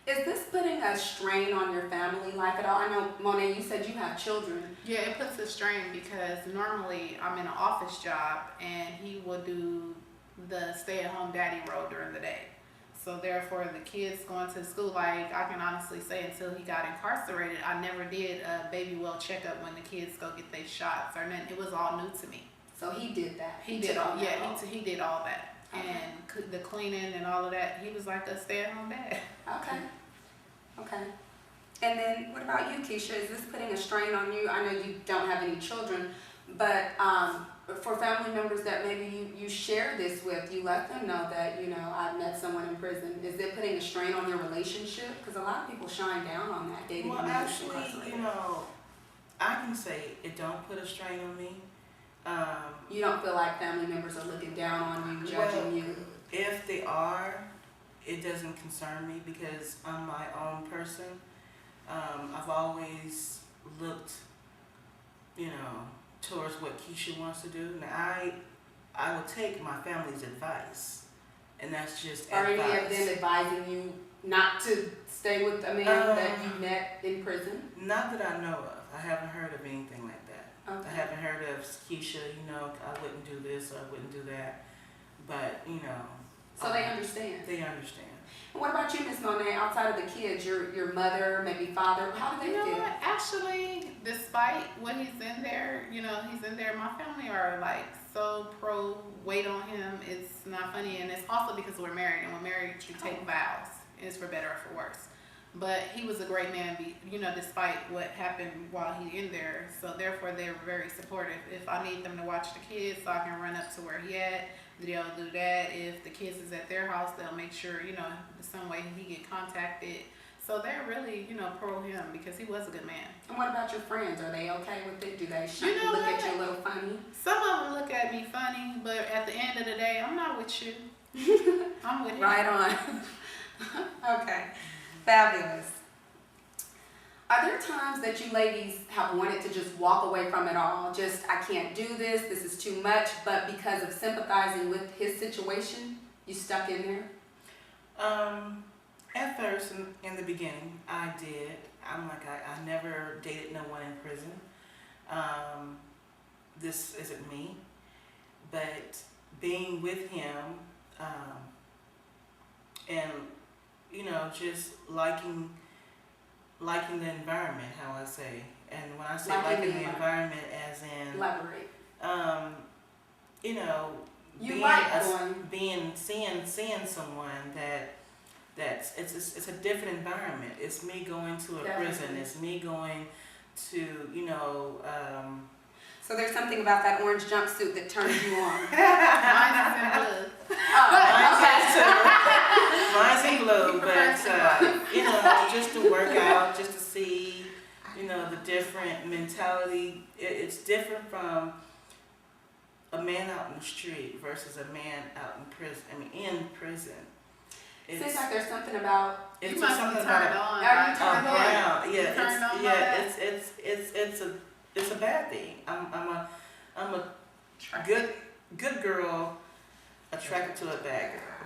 Is this putting a strain on your family life at all? I know, Monet, you said you have children. Yeah, it puts a strain because normally I'm in an office job and he will do the stay-at-home daddy role during the day. So therefore, the kids going to school, like I can honestly say until he got incarcerated, I never did a baby well checkup when the kids go get their shots or nothing. It was all new to me. So he did that. He did all, yeah, he did all that. Okay. And the cleaning and all of that. He was like a stay-at-home dad. Okay. Okay. And then what about you, Keisha? Is this putting a strain on you? I know you don't have any children, but for family members that maybe you share this with, you let them know that, you know, I've met someone in prison. Is it putting a strain on your relationship? Because a lot of people shine down on that dating. Well, actually, you know, I can say it don't put a strain on me. You don't feel like family members are looking down on you, judging you? If they are, it doesn't concern me because I'm my own person. I've always looked, you know, towards what Keisha wants to do. Now, I would take my family's advice, and that's just Are advice. any of them advising you not to stay with a man that you met in prison? Not that I know of. I haven't heard of anything like that. Okay. I haven't heard of Keisha, you know, I wouldn't do this or I wouldn't do that. But, you know. So they understand? They understand. And what about you, Miss Monet? Outside of the kids, your mother, maybe father, how do they You know feel? what? Actually, despite what he's in there, you know, he's in there. My family are like so pro weight on him. It's not funny, and it's also because we're married, and when married, you take vows. It's for better or for worse. But he was a great man, you know, despite what happened while he in there. So therefore, they were very supportive. If I need them to watch the kids, so I can run up to where he at, they'll do that. If the kids is at their house, they'll make sure, you know, some way he get contacted. So they're really, you know, pro him because he was a good man. And what about your friends? Are they okay with it? Do they You know look what? at you a little funny? Some of them look at me funny, but at the end of the day, I'm not with you. I'm with him. Right on. Okay. Fabulous. Are there times that you ladies have wanted to just walk away from it all? Just, I can't do this, this is too much, but because of sympathizing with his situation, you stuck in there? At first, in the beginning, I did. I'm like, I never dated no one in prison. This isn't me. But being with him, and, you know, just liking the environment, how I say. And when I say liking the environment as in... Elaborate. You know, seeing someone it's a different environment. It's me going to a prison. It's me going to, you know. So there's something about that orange jumpsuit that turns you on. Mine's in blue. Mine's in blue, but you know, just to work out, just to see, you know, the different mentality. It's different from a man out in the street versus a man out in prison. I mean, in prison. It seems like there's something about. You must something turn it about on. Are you brown. turned Yeah, it's a bad thing. I'm a good girl attracted to a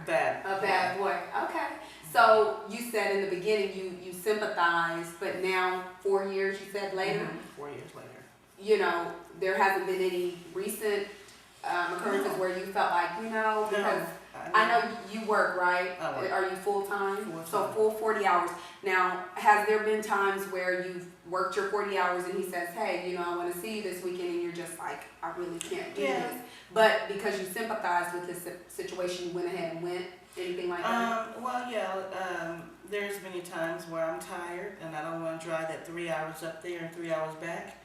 bad boy. Okay. So you said in the beginning you sympathized, but now 4 years, you said later. 4 years later. You know, there hasn't been any recent occurrences where you felt like, you know, because I know you work, right? I work. Are you full-time? Full-time. So full 40 hours. Now, has there been times where you've worked your 40 hours and he says, hey, you know, I want to see you this weekend, and you're just like, I really can't do this. But because you sympathized with his situation, you went ahead and went? Anything like that? Well, yeah. There's many times where I'm tired and I don't want to drive that 3 hours up there and 3 hours back.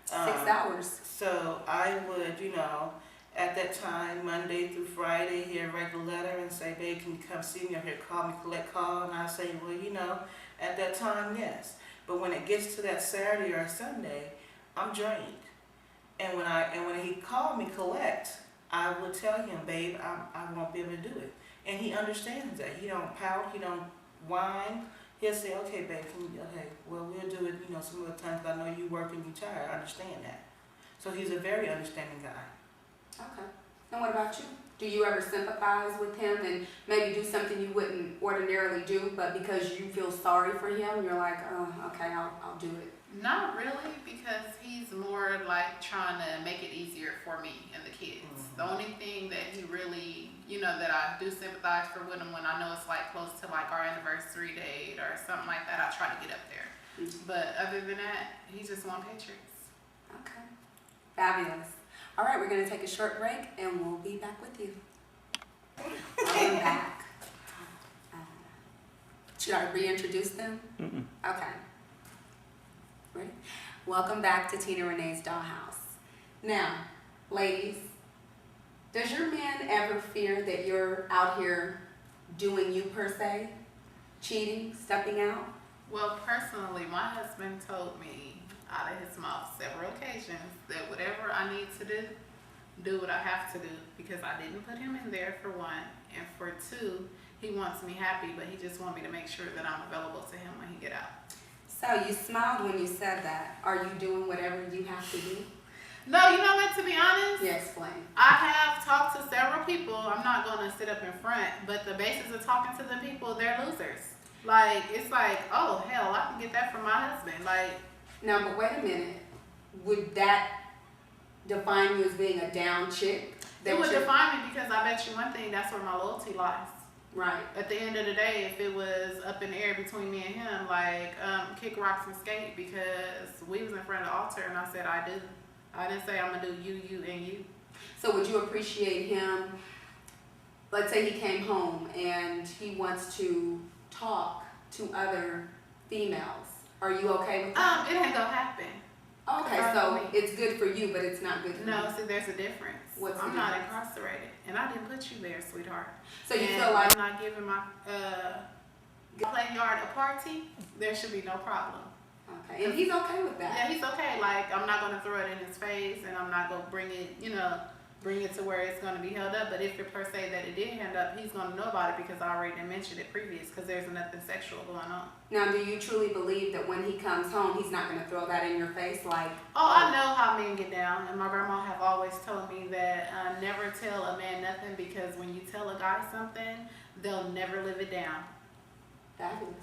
6 hours. So I would, you know, at that time, Monday through Friday, he'd write a letter and say, babe, can you come see me? Or he'd call me, collect call. And I say, well, you know, at that time, yes. But when it gets to that Saturday or Sunday, I'm drained. And when he called me collect, I would tell him, babe, I won't be able to do it. And he understands that. He don't pout, he don't whine. He'll say, okay, babe, well, we'll do it, you know, some other times. I know you work and you tired. I understand that. So he's a very understanding guy. Okay. And what about you? Do you ever sympathize with him and maybe do something you wouldn't ordinarily do, but because you feel sorry for him, you're like, oh, okay, I'll do it? Not really, because he's more like trying to make it easier for me and the kids. Mhm. The only thing that he really, that I do sympathize for with him when I know it's like close to like our anniversary date or something like that, I try to get up there. But other than that, he just wants Patriots. Okay. Fabulous. All right, we're going to take a short break and we'll be back with you. Welcome back. Should I reintroduce them? Mm-mm. Okay. Ready? Welcome back to Tina Renee's Dollhouse. Now, ladies, does your man ever fear that you're out here doing you per se? Cheating, stepping out? Well, personally, my husband told me out of his mouth several occasions that whatever I need to do what I have to do, because I didn't put him in there, for one, and for two, he wants me happy, but he just wants me to make sure that I'm available to him when he get out. So you smiled when you said that. Are you doing whatever you have to do? No, you know what, to be honest, Yeah, explain. I have talked to several people. I'm not going to sit up in front, but the basis of talking to the people, they're losers. Like, it's like, oh, hell, I can get that from my husband. Like, Now, but wait a minute. Would that define you as being a down chick? it would define me, because I bet you one thing, that's where my loyalty lies. Right. At the end of the day, if it was up in the air between me and him, like, kick rocks and skate, because we was in front of the altar and I said I do. I didn't say I'm gonna do you, and you. So would you appreciate him, let's say he came home and he wants to talk to other females. Are you okay with that? It ain't gonna happen. Okay, so it's good for you, but it's not good for No, me. see, there's a difference. What's the I'm not difference? incarcerated, and I didn't put you there, sweetheart. So you And feel like, I'm not giving my play yard a party, there should be no problem. okay, and he's okay with Yeah, that. he's okay. Like, I'm not gonna throw it in his face, and I'm not gonna bring it, bring it to where it's gonna be held up. But if it per se that it did hand up, he's gonna know about it, because I already mentioned it previous, because there's nothing sexual going on. Now, do you truly believe that when he comes home, he's not going to throw that in your face like, Oh, I know how men get down, and my grandma have always told me that never tell a man nothing, because when you tell a guy something, they'll never live it down. fabulous?